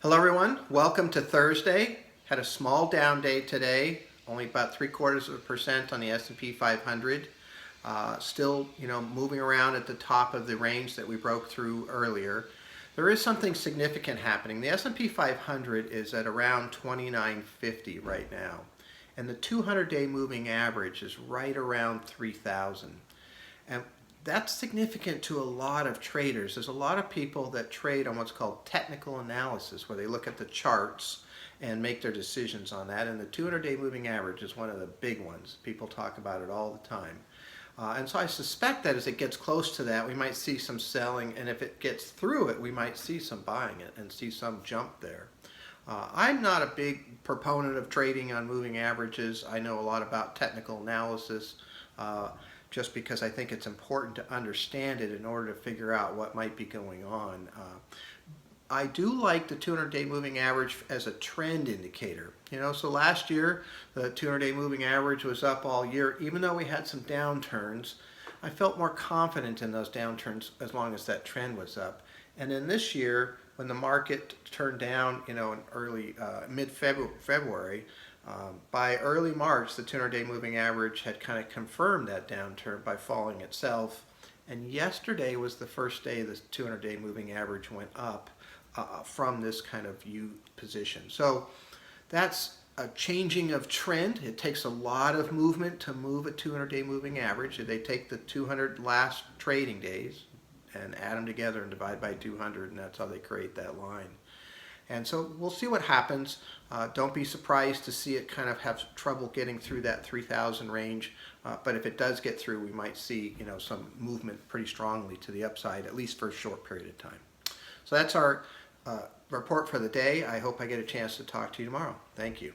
Hello everyone, welcome to Thursday. Had a small down day today, only about 0.75% on the S&P 500. Still, moving around at the top of the range that we broke through earlier. There is something significant happening. The S&P 500 is at around 2950 right now, and the 200-day moving average is right around 3000. And that's significant to a lot of traders. There's a lot of people that trade on what's called technical analysis, where they look at the charts and make their decisions on that. And the 200-day moving average is one of the big ones. People talk about it all the time. And so I suspect that as it gets close to that, we might see some selling, and if it gets through it, we might see some buying it and see some jump there. I'm not a big proponent of trading on moving averages. I know a lot about technical analysis. Just because I think it's important to understand it in order to figure out what might be going on. I do like the 200-day moving average as a trend indicator. So last year, the 200-day moving average was up all year. Even though we had some downturns, I felt more confident in those downturns as long as that trend was up. And then this year, when the market turned down, in early, mid-February, by early March, the 200-day moving average had kind of confirmed that downturn by falling itself. And yesterday was the first day the 200-day moving average went up from this kind of U position. So that's a changing of trend. It takes a lot of movement to move a 200-day moving average. They take the 200 last trading days and add them together and divide by 200, and that's how they create that line. And so we'll see what happens. Don't be surprised to see it kind of have trouble getting through that 3000 range. But if it does get through, we might see some movement pretty strongly to the upside, at least for a short period of time. So that's our report for the day. I hope I get a chance to talk to you tomorrow. Thank you.